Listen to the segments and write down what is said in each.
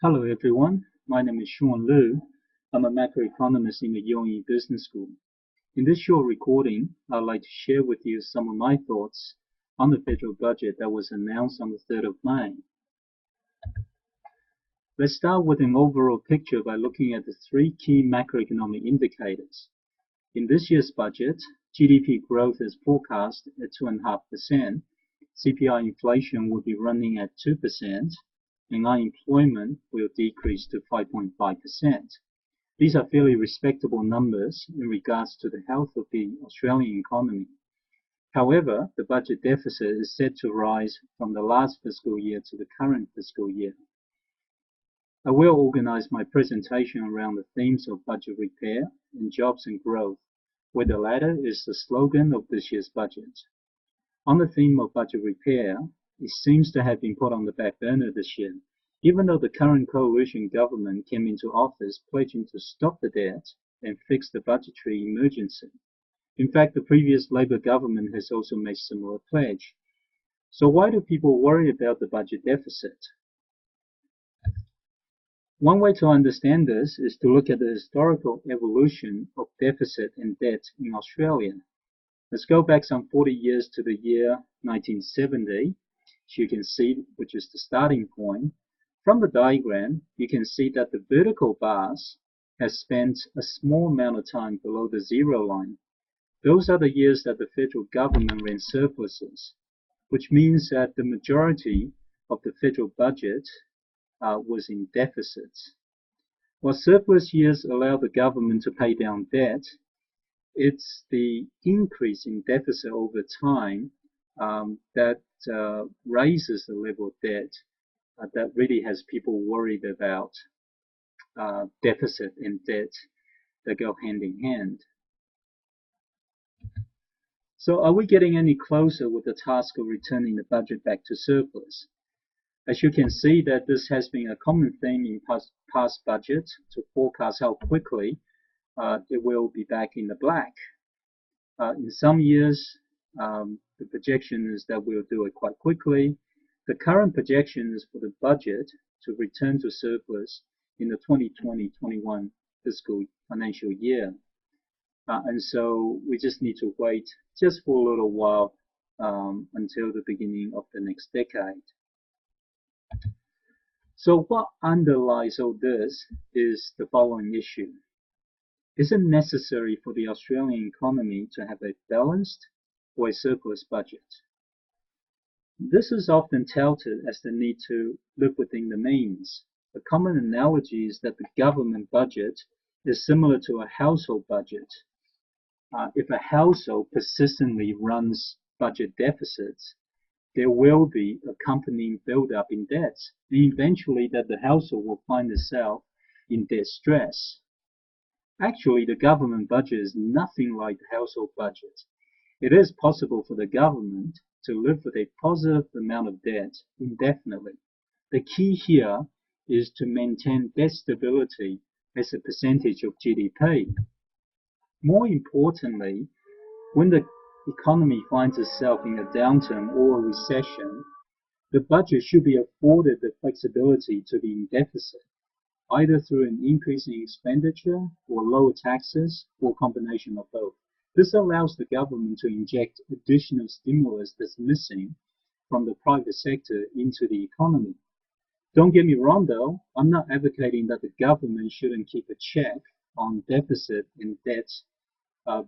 Hello everyone, my name is Shawn Leu. I'm a macroeconomist in the UAE Business School. In this short recording, I'd like to share with you some of my thoughts on the federal budget that was announced on the 3rd of May. Let's start with an overall picture by looking at the three key macroeconomic indicators. In this year's budget, GDP growth is forecast at 2.5%, CPI inflation will be running at 2%, and unemployment will decrease to 5.5%. These are fairly respectable numbers in regards to the health of the Australian economy. However, the budget deficit is set to rise from the last fiscal year to the current fiscal year. I will organize my presentation around the themes of budget repair and jobs and growth, where the latter is the slogan of this year's budget. On the theme of budget repair, it seems to have been put on the back burner this year, even though the current coalition government came into office pledging to stop the debt and fix the budgetary emergency. In fact, the previous Labour government has also made similar pledge. So why do people worry about the budget deficit? One way to understand this is to look at the historical evolution of deficit and debt in Australia. Let's go back some 40 years to the year 1970, which you can see, which is the starting point. From the diagram, you can see that the vertical bars has spent a small amount of time below the zero line. Those are the years that the federal government ran surpluses, which means that the majority of the federal budget was in deficits. While surplus years allow the government to pay down debt, it's the increase in deficit over time that raises the level of debt that really has people worried about deficit and debt that go hand in hand. So are we getting any closer with the task of returning the budget back to surplus? As you can see that this has been a common theme in past budgets to forecast how quickly it will be back in the black. In some years, the projection is that we'll do it quite quickly. The current projection is for the budget to return to surplus in the 2020-21 fiscal financial year. And so we just need to wait just for a little while until the beginning of the next decade. So what underlies all this is the following issue. Is it necessary for the Australian economy to have a balanced or a surplus budget? This is often touted as the need to live within the means. A common analogy is that the government budget is similar to a household budget. If a household persistently runs budget deficits, there will be accompanying build-up in debts, and eventually that the household will find itself in debt stress. Actually, the government budget is nothing like the household budget. It is possible for the government to live with a positive amount of debt indefinitely. The key here is to maintain debt stability as a percentage of GDP. More importantly, when the economy finds itself in a downturn or a recession, the budget should be afforded the flexibility to be in deficit, either through an increase in expenditure or lower taxes or a combination of both. This allows the government to inject additional stimulus that's missing from the private sector into the economy. Don't get me wrong though, I'm not advocating that the government shouldn't keep a check on deficit and debt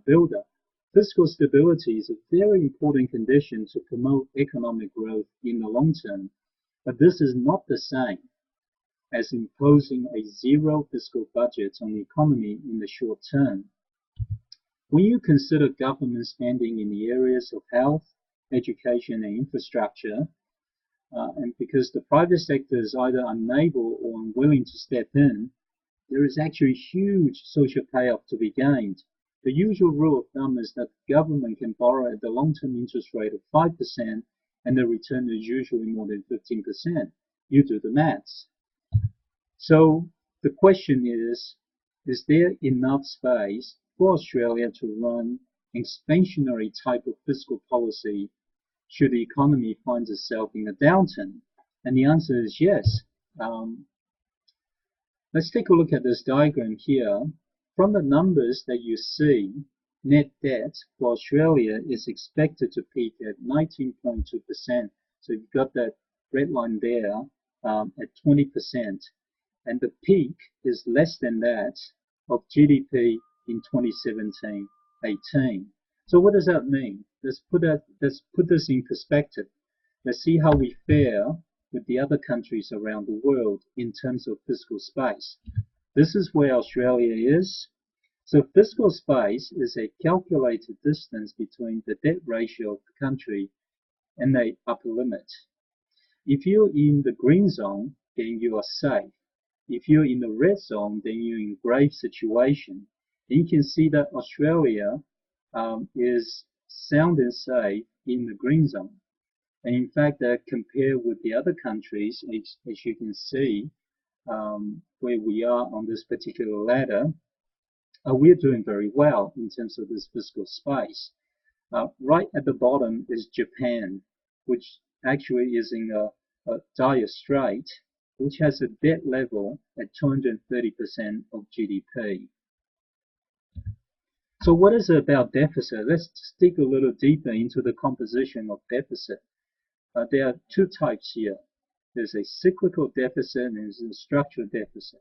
buildup. Fiscal stability is a very important condition to promote economic growth in the long term, but this is not the same as imposing a zero fiscal budget on the economy in the short term. When you consider government spending in the areas of health, education and infrastructure, and because the private sector is either unable or unwilling to step in, there is actually huge social payoff to be gained. The usual rule of thumb is that the government can borrow at the long-term interest rate of 5% and the return is usually more than 15%. You do the maths. So the question is there enough space for Australia to run expansionary type of fiscal policy should the economy find itself in a downturn? And the answer is yes. Let's take a look at this diagram here. From the numbers that you see, net debt for Australia is expected to peak at 19.2%. So you've got that red line there at 20%. And the peak is less than that of GDP in 2017-18. So what does that mean? Let's put this in perspective. Let's see how we fare with the other countries around the world in terms of fiscal space. This is where Australia is. So fiscal space is a calculated distance between the debt ratio of the country and the upper limit. If you're in the green zone, then you are safe. If you're in the red zone, then you're in grave situation. And you can see that Australia is sound and safe in the green zone. And in fact, compared with the other countries, as you can see, where we are on this particular ladder, we're doing very well in terms of this fiscal space. Right at the bottom is Japan, which actually is in a dire strait, which has a debt level at 230% of GDP. So what is it about deficit? Let's dig a little deeper into the composition of deficit. There are two types here. There's a cyclical deficit and there's a structural deficit.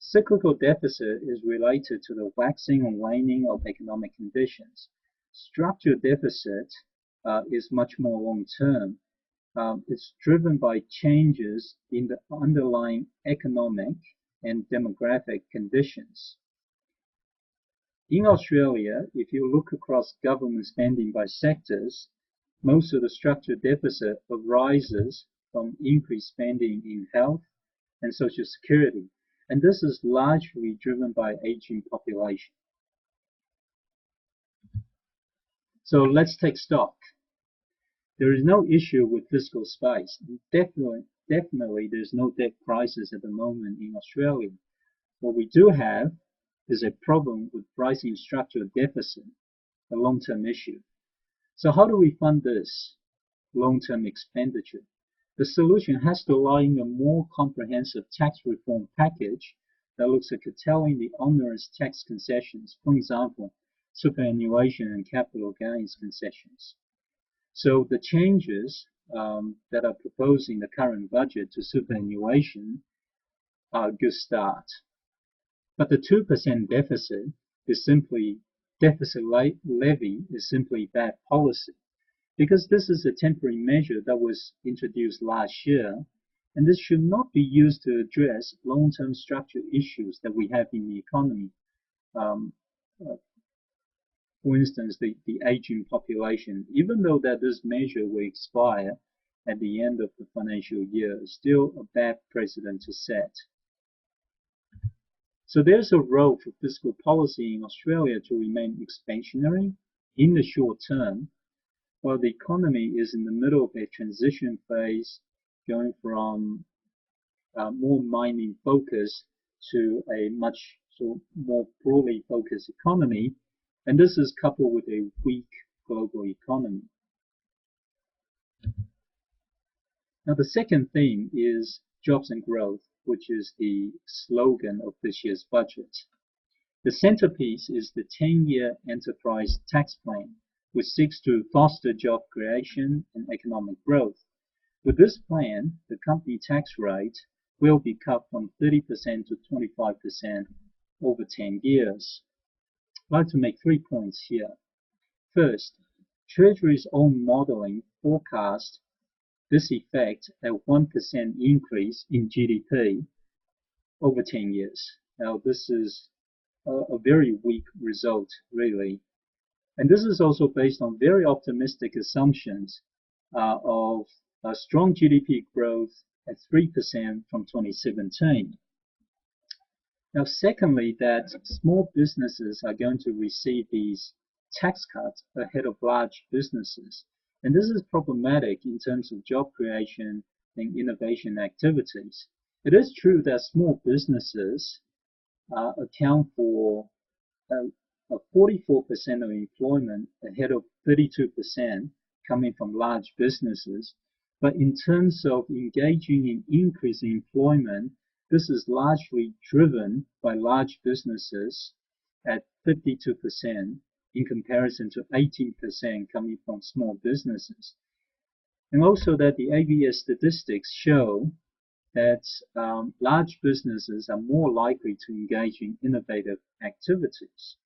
Cyclical deficit is related to the waxing and waning of economic conditions. Structural deficit is much more long-term. It's driven by changes in the underlying economic and demographic conditions. In Australia, if you look across government spending by sectors, most of the structural deficit arises from increased spending in health and social security, and this is largely driven by aging population. So let's take stock. There is no issue with fiscal space. Definitely there's no debt crisis at the moment in Australia. What we do have is a problem with rising structural deficit, a long-term issue. So how do we fund this long-term expenditure? The solution has to lie in a more comprehensive tax reform package that looks at curtailing the onerous tax concessions, for example, superannuation and capital gains concessions. So the changes that are proposed in the current budget to superannuation are a good start. But the 2% deficit levy is simply bad policy, because this is a temporary measure that was introduced last year, and this should not be used to address long-term structural issues that we have in the economy. For instance, the aging population, even though that this measure will expire at the end of the financial year, is still a bad precedent to set. So there's a role for fiscal policy in Australia to remain expansionary in the short term, while the economy is in the middle of a transition phase, going from more mining focus to a much more broadly focused economy, and this is coupled with a weak global economy. Now the second theme is jobs and growth, which is the slogan of this year's budget. The centerpiece is the 10-year enterprise tax plan, which seeks to foster job creation and economic growth. With this plan, the company tax rate will be cut from 30% to 25% over 10 years. I'd like to make 3 points here. First, Treasury's own modeling forecasts this effect at 1% increase in GDP over 10 years. Now, this is a very weak result, really. And this is also based on very optimistic assumptions of a strong GDP growth at 3% from 2017. Now, secondly, that small businesses are going to receive these tax cuts ahead of large businesses. And this is problematic in terms of job creation and innovation activities. It is true that small businesses account for 44% of employment ahead of 32% coming from large businesses. But in terms of engaging in increasing employment, this is largely driven by large businesses at 52% in comparison to 18% coming from small businesses. And also that the ABS statistics show that large businesses are more likely to engage in innovative activities.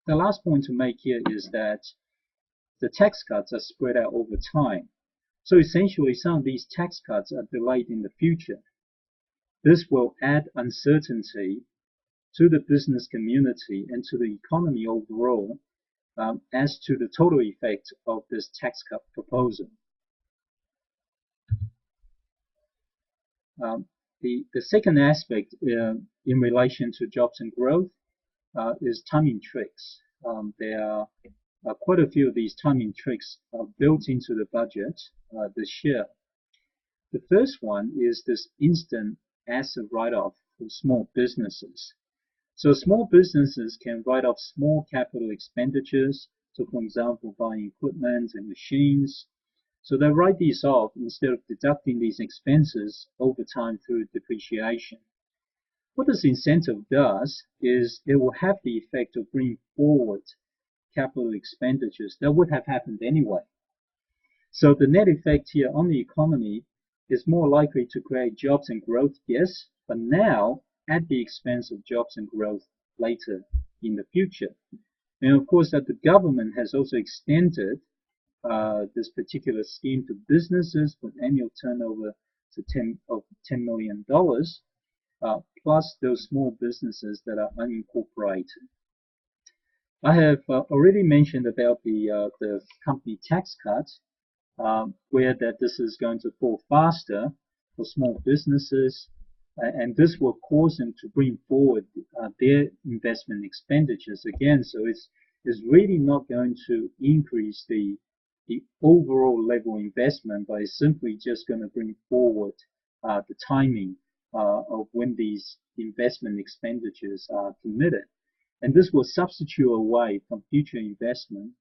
The last point to make here is that the tax cuts are spread out over time. So essentially, some of these tax cuts are delayed in the future. This will add uncertainty to the business community and to the economy overall as to the total effect of this tax cut proposal. The second aspect in relation to jobs and growth is timing tricks. There are quite a few of these timing tricks built into the budget this year. The first one is this instant asset write-off for small businesses. So small businesses can write off small capital expenditures, so for example, buying equipment and machines. So they write these off instead of deducting these expenses over time through depreciation. What this incentive does is it will have the effect of bringing forward capital expenditures that would have happened anyway. So the net effect here on the economy is more likely to create jobs and growth, yes, but now at the expense of jobs and growth later in the future. And of course that the government has also extended this particular scheme to businesses with annual turnover to $10 million, plus those small businesses that are unincorporated. I have already mentioned about the company tax cuts, where that this is going to fall faster for small businesses, and this will cause them to bring forward their investment expenditures again. So it's really not going to increase the overall level investment, but it's simply just going to bring forward the timing of when these investment expenditures are committed. And this will substitute away from future investment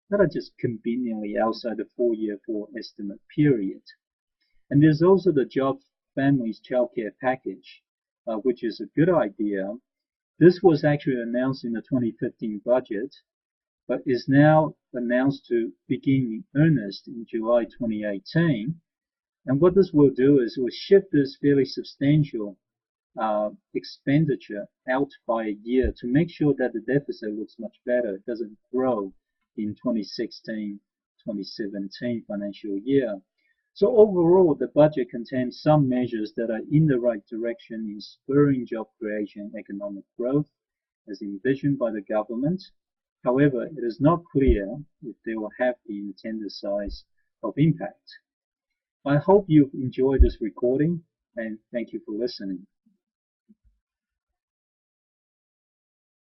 that are just conveniently outside the 4-year estimate period. And there's also the Jobs Families Childcare Package, which is a good idea. This was actually announced in the 2015 budget, but is now announced to begin in earnest in July 2018. And what this will do is it will shift this fairly substantial expenditure out by a year to make sure that the deficit looks much better. It doesn't grow in 2016-2017 financial year. So overall, the budget contains some measures that are in the right direction in spurring job creation and economic growth as envisioned by the government. However, it is not clear if they will have the intended size of impact. I hope you've enjoyed this recording, and thank you for listening.